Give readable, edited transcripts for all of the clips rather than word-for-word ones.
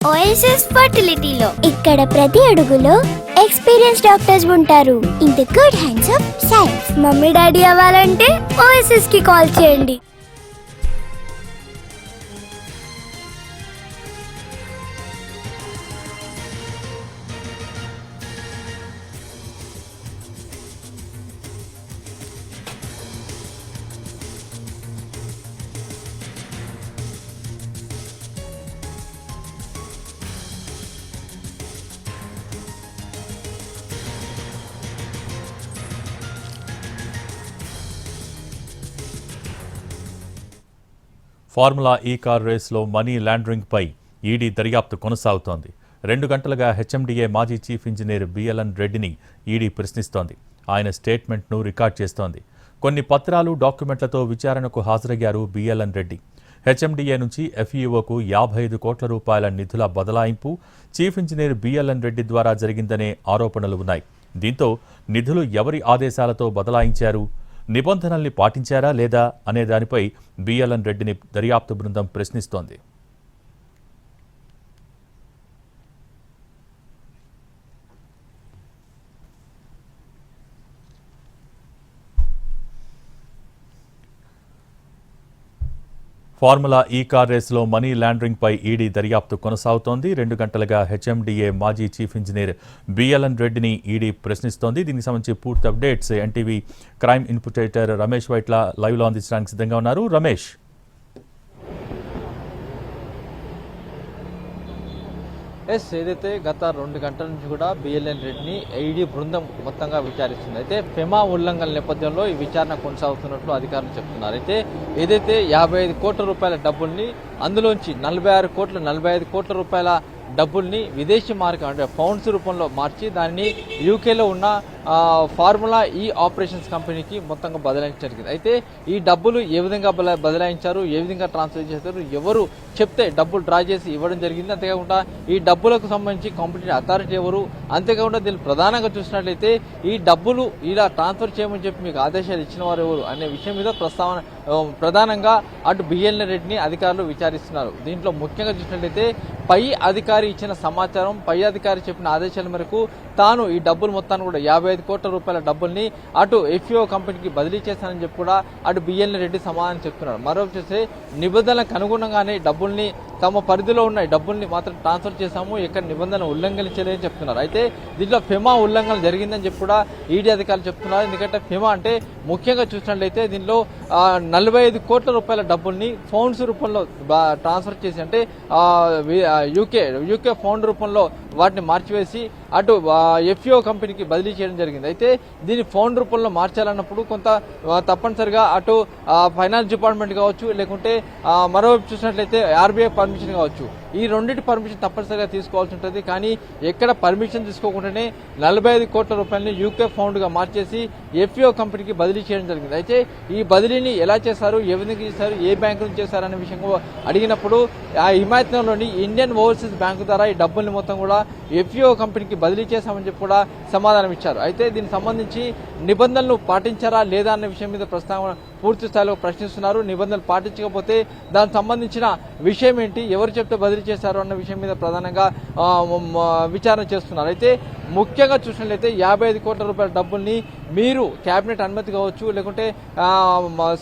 OSS ఫర్టిలిటీలో ఇక్కడ ప్రతి అడుగులో ఎక్స్పీరియన్స్ డాక్టర్స్ ఉంటారు. In the good hands of science. Mummy daddy అవ్వాలంటే ఓఎస్ఎస్ కి కాల్ చేయండి. ఫార్ములా ఈ కార్ రేస్లో మనీ లాండరింగ్పై ఈడీ దర్యాప్తు కొనసాగుతోంది. 2 గంటలుగా హెచ్ఎండిఏ మాజీ చీఫ్ ఇంజనీర్ బిఎల్ఎన్ రెడ్డిని ఈడీ ప్రశ్నిస్తోంది. ఆయన స్టేట్మెంట్ను రికార్డ్ చేస్తోంది. కొన్ని పత్రాలు, డాక్యుమెంట్లతో విచారణకు హాజరయ్యారు బిఎల్ఎన్ రెడ్డి. హెచ్ఎండిఏ నుంచి ఎఫ్ఈఓకు 55 కోట్ల రూపాయల నిధుల బదలాయింపు చీఫ్ ఇంజనీర్ బిఎల్ఎన్ రెడ్డి ద్వారా జరిగిందనే ఆరోపణలు ఉన్నాయి. దీంతో నిధులు ఎవరి ఆదేశాలతో బదలాయించారు, నిబంధనల్ని పాటించారా లేదా అనే దానిపై బిఎల్ఎన్ రెడ్డిని దర్యాప్తు బృందం ప్రశ్నిస్తోంది. ఫార్ములా ఈ కార్ రేసులో మనీ లాండరింగ్పై ఈడీ దర్యాప్తు కొనసాగుతోంది. 2 గంటలుగా హెచ్ఎండిఏ మాజీ చీఫ్ ఇంజనీర్ బిఎల్ఎన్ రెడ్డిని ఈడీ ప్రశ్నిస్తోంది. దీనికి సంబంధించి పూర్తి updates NTV crime input editor Ramesh Vaitla లైవ్లో అందించడానికి సిద్ధంగా ఉన్నారు. రమేష్, ఏదైతే గత 2 గంటల నుంచి కూడా బిఎల్ఎన్ రెడ్డిని ఈడీ బృందం మొత్తంగా విచారిస్తుంది. అయితే ఫెమా ఉల్లంఘన నేపథ్యంలో ఈ విచారణ కొనసాగుతున్నట్లు అధికారులు చెప్తున్నారు. అయితే ఏదైతే 55 కోట్ల రూపాయల డబ్బుల్ని అందులోంచి 45 కోట్ల రూపాయల డబ్బుల్ని విదేశీ మార్గం అంటే పౌండ్స్ రూపంలో మార్చి దాన్ని యూకేలో ఉన్న ఫార్ములా ఈ ఆపరేషన్స్ కంపెనీకి మొత్తంగా బదలాయించడం జరిగింది. అయితే ఈ డబ్బులు ఏ విధంగా బదలాయించారు, ఏ విధంగా ట్రాన్స్ఫర్ చేశారు, ఎవరు చెప్తే డబ్బులు డ్రా చేసి ఇవ్వడం జరిగింది, అంతేకాకుండా ఈ డబ్బులకు సంబంధించి కాంపిటెంట్ అథారిటీ ఎవరు, అంతేకాకుండా దీన్ని ప్రధానంగా చూసినట్లయితే ఈ డబ్బులు ఇలా ట్రాన్స్ఫర్ చేయమని చెప్పి మీకు ఆదేశాలు ఇచ్చిన వారు ఎవరు అనే విషయం మీద ప్రధానంగా అటు బిఎల్ఎన్ రెడ్డిని అధికారులు విచారిస్తున్నారు. దీంట్లో ముఖ్యంగా చూసినట్లయితే పై అధికారి ఇచ్చిన సమాచారం, పై అధికారి చెప్పిన ఆదేశాల మేరకు తాను ఈ డబ్బులు మొత్తాన్ని కూడా 55 కోట్ల రూపాయల డబ్బుల్ని అటు ఎఫ్ఈఓ కంపెనీకి బదిలీ చేశానని చెప్పి కూడా అటు బిఎల్ఎన్ రెడ్డి సమాధానం చెప్తున్నాడు. మరొకటి చూస్తే నిబంధనలకు అనుగుణంగానే డబ్బుల్ని తమ పరిధిలో ఉన్న డబ్బుల్ని మాత్రం ట్రాన్స్ఫర్ చేశాము, ఎక్కడ నిబంధన ఉల్లంఘించలేదని చెప్తున్నారు. అయితే దీంట్లో ఫెమా ఉల్లంఘన జరిగిందని చెప్పి కూడా ఈడీ అధికారులు చెప్తున్నారు. ఎందుకంటే ఫెమా అంటే ముఖ్యంగా చూసినట్లయితే దీనిలో 45 కోట్ల రూపాయల డబ్బుల్ని ఫౌండ్స్ రూపంలో ట్రాన్స్ఫర్ చేసి అంటే యూకే ఫౌండ్ రూపంలో వాటిని మార్చివేసి అటు ఎఫ్ఈఓ కంపెనీకి బదిలీ చేయడం జరిగింది. అయితే దీన్ని ఫౌండ్ రూపంలో మార్చాలన్నప్పుడు కొంత తప్పనిసరిగా అటు ఫైనాన్స్ డిపార్ట్మెంట్ కావచ్చు, లేకుంటే మరోవైపు చూసినట్లయితే ఆర్బీఐ పర్మిషన్ కావచ్చు, ఈ రెండింటి పర్మిషన్ తప్పనిసరిగా తీసుకోవాల్సి ఉంటుంది. కానీ ఎక్కడ పర్మిషన్ తీసుకోకుండానే 45 కోట్ల రూపాయలని యూకే ఫౌండ్గా మార్చేసి ఎఫ్ఈఓ కంపెనీకి బదిలీ చేయడం జరిగింది. అయితే ఈ బదిలీని ఎలా చేశారు, ఏ విధంగా చేశారు, ఏ బ్యాంకు నుంచి చేశారు అనే విషయం అడిగినప్పుడు ఆ హిమాయత్నంలోని ఇండియన్ ఓవర్సీస్ బ్యాంకు ద్వారా ఈ డబ్బుల్ని మొత్తం కూడా ఎఫ్ఈఓ కంపెనీకి బదిలీ చేశామని చెప్పి కూడా సమాధానం ఇచ్చారు. అయితే దీనికి సంబంధించి నిబంధనలు పాటించారా లేదా అన్న విషయం మీద ప్రస్తావన పూర్తి స్థాయిలో ప్రశ్నిస్తున్నారు. నిబంధనలు పాటించకపోతే దానికి సంబంధించిన విషయం ఏంటి, ఎవరు చెప్తే బదిలీ చేశారు అన్న విషయం మీద ప్రధానంగా విచారణ చేస్తున్నారు. అయితే ముఖ్యంగా చూసినట్లయితే 55 కోట్ల రూపాయల డబ్బుల్ని మీరు క్యాబినెట్ అనుమతి కావచ్చు, లేకుంటే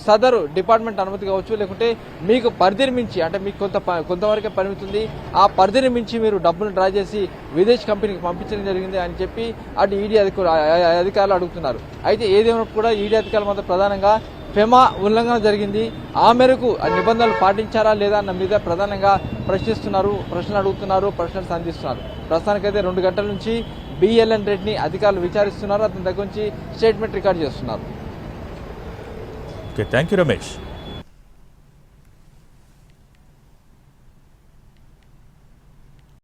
సదరు డిపార్ట్మెంట్ అనుమతి కావచ్చు, లేకుంటే మీకు పరిధిని మించి అంటే మీకు కొంతవరకే పరిమితి ఉంది, ఆ పరిధిని మించి మీరు డబ్బులు డ్రా చేసి విదేశీ కంపెనీకి పంపించడం జరిగింది అని చెప్పి అటు ఈడీ అధికారులు అడుగుతున్నారు. అయితే ఏదేమైనా కూడా ఈడీ అధికారులు మాత్రం ప్రధానంగా ఫెమా ఉల్లంఘన జరిగింది, ఆ మేరకు నిబంధనలు పాటించారా లేదా అన్న మీద ప్రధానంగా ప్రశ్నలు అడుగుతున్నారు, ప్రశ్నలు సంధిస్తున్నారు. ప్రస్తుతానికైతే 2 గంటల నుంచి బిఎల్ఎన్ రెడ్డిని అధికారులు విచారిస్తున్నారు. అతని దగ్గర నుంచి స్టేట్మెంట్ రికార్డ్ చేస్తున్నారు. Thank you Ramesh.